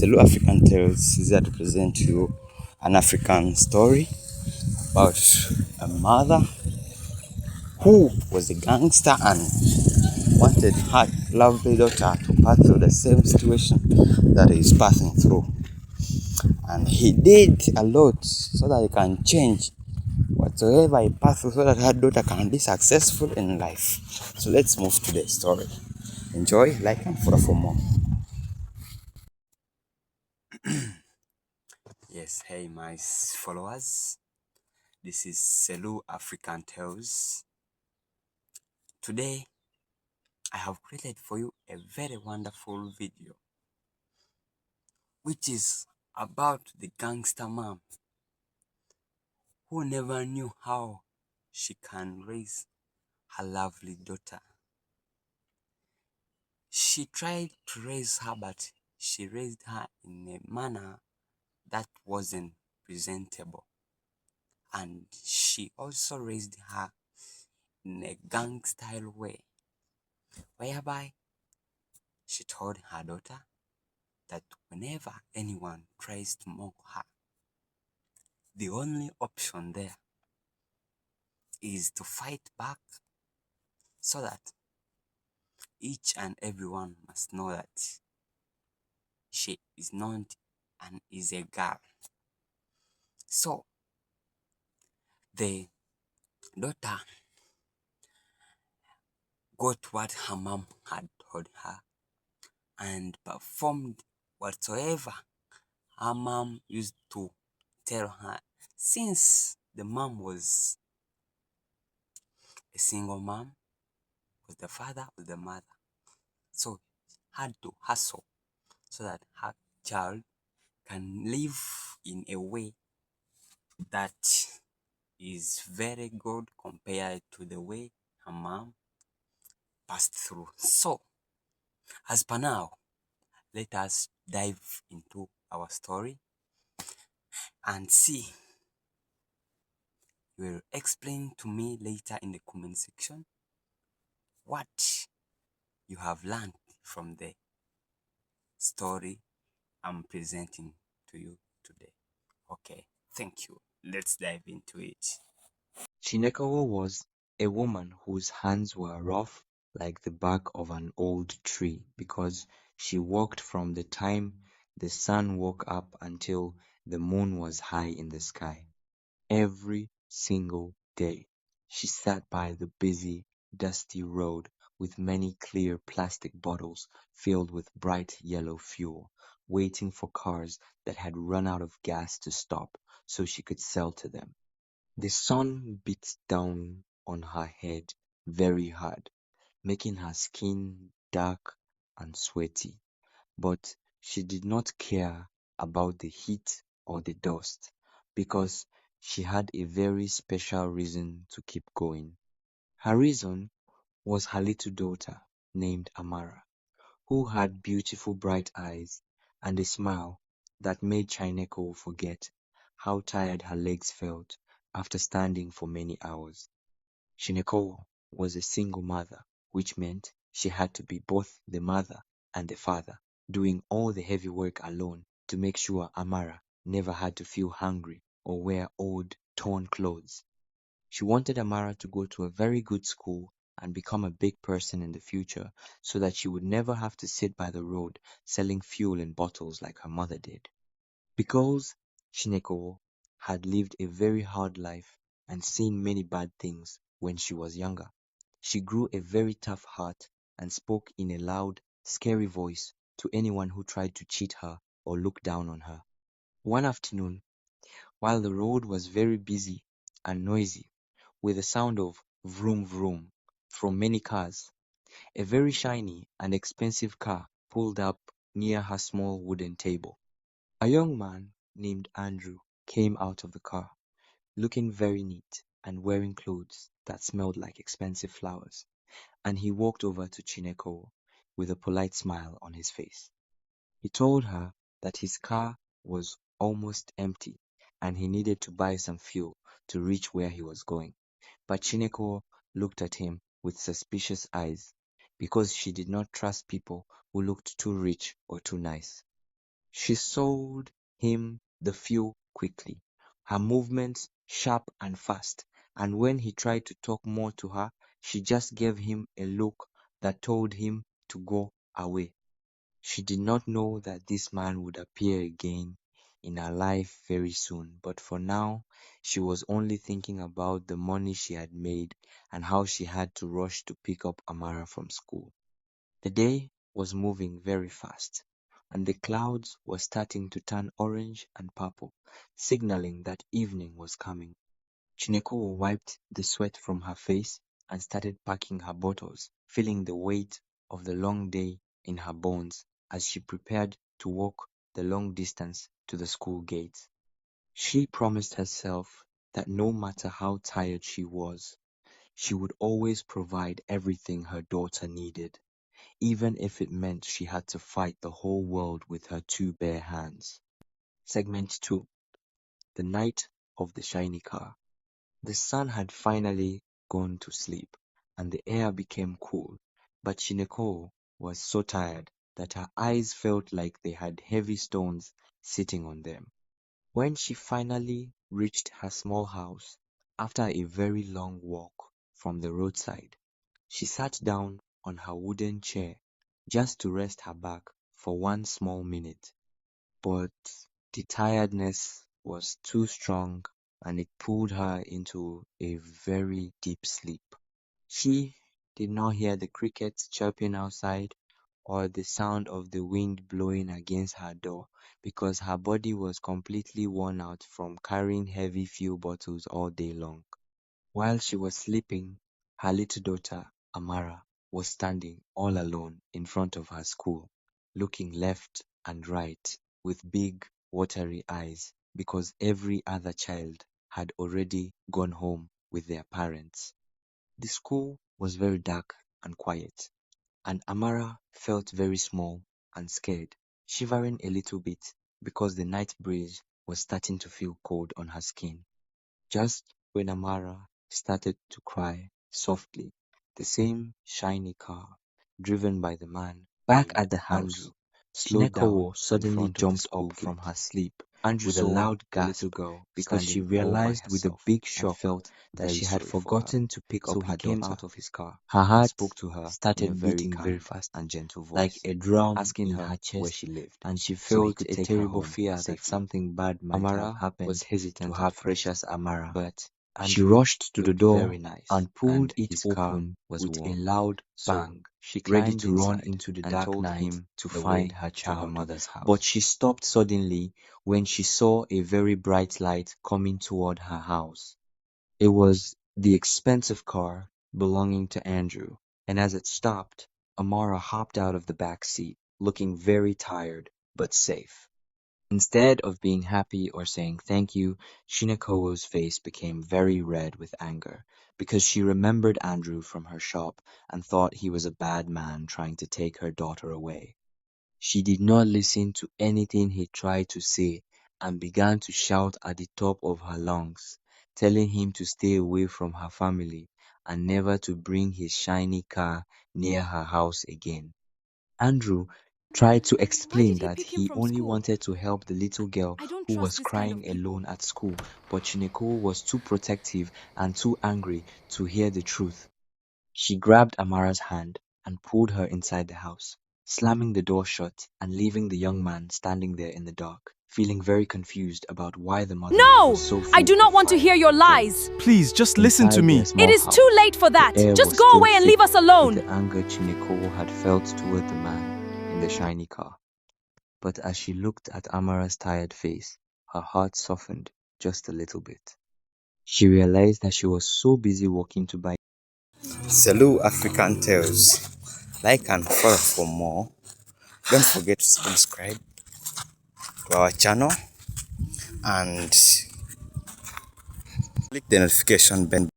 Selu African Tales is here to present to you an African story about a mother who was a gangster and wanted her lovely daughter to pass through the same situation that he's passing through. And he did a lot so that he can change whatsoever he passed through so that her daughter can be successful in life. So let's move to the story. Enjoy, like, and follow for more. Yes, hey, my followers. This is Selu African Tales. Today, I have created for you a very wonderful video, which is about the gangster mom who never knew how she can raise her lovely daughter. She tried to raise her, but she raised her in a manner that wasn't presentable. And she also raised her in a gang style way, whereby she told her daughter that whenever anyone tries to mock her, the only option there is to fight back so that each and everyone must know that she is not and is a girl. So the daughter got what her mom had told her and performed whatsoever her mom used to tell her, since the mom was a single mom, was the father was the mother, so had to hustle so that her child can live in a way that is very good compared to the way her mom passed through. So, as per now, let us dive into our story and see. You will explain to me later in the comment section what you have learned from the story I'm presenting to you today. Okay, thank you. Let's dive into it. Chinekawa was a woman whose hands were rough like the bark of an old tree because she worked from the time the sun woke up until the moon was high in the sky. Every single day, she sat by the busy, dusty road with many clear plastic bottles filled with bright yellow fuel, waiting for cars that had run out of gas to stop so she could sell to them. The sun beat down on her head very hard, making her skin dark and sweaty, but she did not care about the heat or the dust because she had a very special reason to keep going. Her reason was her little daughter named Amara, who had beautiful bright eyes and a smile that made Chineko forget how tired her legs felt after standing for many hours. Shineko was a single mother, which meant she had to be both the mother and the father, doing all the heavy work alone to make sure Amara never had to feel hungry or wear old, torn clothes. She wanted Amara to go to a very good school and become a big person in the future so that she would never have to sit by the road selling fuel in bottles like her mother did. Because Shineko had lived a very hard life and seen many bad things when she was younger, she grew a very tough heart and spoke in a loud, scary voice to anyone who tried to cheat her or look down on her. One afternoon, while the road was very busy and noisy with the sound of vroom vroom from many cars, a very shiny and expensive car pulled up near her small wooden table. A young man named Andrew came out of the car, looking very neat and wearing clothes that smelled like expensive flowers, and he walked over to Chineko with a polite smile on his face. He told her that his car was almost empty and he needed to buy some fuel to reach where he was going. But Chineko looked at him with suspicious eyes because she did not trust people who looked too rich or too nice. She sold him the fuel quickly, her movements sharp and fast, and when he tried to talk more to her, she just gave him a look that told him to go away. She did not know that this man would appear again in her life very soon, but for now she was only thinking about the money she had made and how she had to rush to pick up Amara from school. The day was moving very fast, and the clouds were starting to turn orange and purple, signaling that evening was coming. Chineko wiped the sweat from her face and started packing her bottles, feeling the weight of the long day in her bones as she prepared to walk the long distance to the school gates. She promised herself that no matter how tired she was, she would always provide everything her daughter needed, even if it meant she had to fight the whole world with her two bare hands. Segment 2: The Night of the Shiny Car. The sun had finally gone to sleep, and the air became cool, but Shineko was so tired that her eyes felt like they had heavy stones sitting on them. When she finally reached her small house, after a very long walk from the roadside, she sat down on her wooden chair just to rest her back for one small minute. But the tiredness was too strong and it pulled her into a very deep sleep. She did not hear the crickets chirping outside or the sound of the wind blowing against her door because her body was completely worn out from carrying heavy fuel bottles all day long. While she was sleeping, her little daughter, Amara, was standing all alone in front of her school, looking left and right with big, watery eyes because every other child had already gone home with their parents. The school was very dark and quiet, and Amara felt very small and scared, shivering a little bit because the night breeze was starting to feel cold on her skin. Just when Amara started to cry softly, the same shiny car, driven by the man Back named at the house, Andrew, slowed down Shineko in suddenly front of the jumped school up from gate. her sleep Andrew with a saw loud the little gasp girl because she standing all by realized with a herself big and shock felt that very she had sorry for her. forgotten to pick So up he her came daughter. out of his car Her and heart spoke to her in a started very beating very kind fast, and gentle like voice, a drum asking in her her where chest, she lived and she so he felt could a take her terrible home fear that safely. something bad might have Amara was happened to hesitant her at first, precious Amara. but She Andrew rushed to the looked very door nice and pulled and it his car open was with a warm. loud So bang, she ready climbed to run inside into the and dark told night him to the find way her to her child. mother's But house. she stopped suddenly when she saw a very bright light coming toward her house. It was the expensive car belonging to Andrew, and as it stopped, Amara hopped out of the back seat, looking very tired but safe. Instead of being happy or saying thank you, Shinako's face became very red with anger because she remembered Andrew from her shop and thought he was a bad man trying to take her daughter away. She did not listen to anything he tried to say and began to shout at the top of her lungs, telling him to stay away from her family and never to bring his shiny car near her house again. Andrew tried to Why explain did he that pick him he from only school? wanted to help the little girl I don't who trust was this kind of crying people. alone at school, but Shineko was too protective and too angry to hear the truth. She grabbed Amara's hand and pulled her inside the house, slamming the door shut and leaving the young man standing there in the dark, feeling very confused about why the mother was No! so I full do of not want to fire hear your and lies. jealousy. Please, just listen to Inside their me. It small is too house, late for the that. air Just was go still away and leave thick us with alone. the anger Chineko had felt toward the man in the shiny car. But as she looked at Amara's tired face, her heart softened just a little bit. She realized that she was so busy walking to buy. Salut African Tales. Like and follow for more. Don't forget to subscribe to our channel and click the notification bell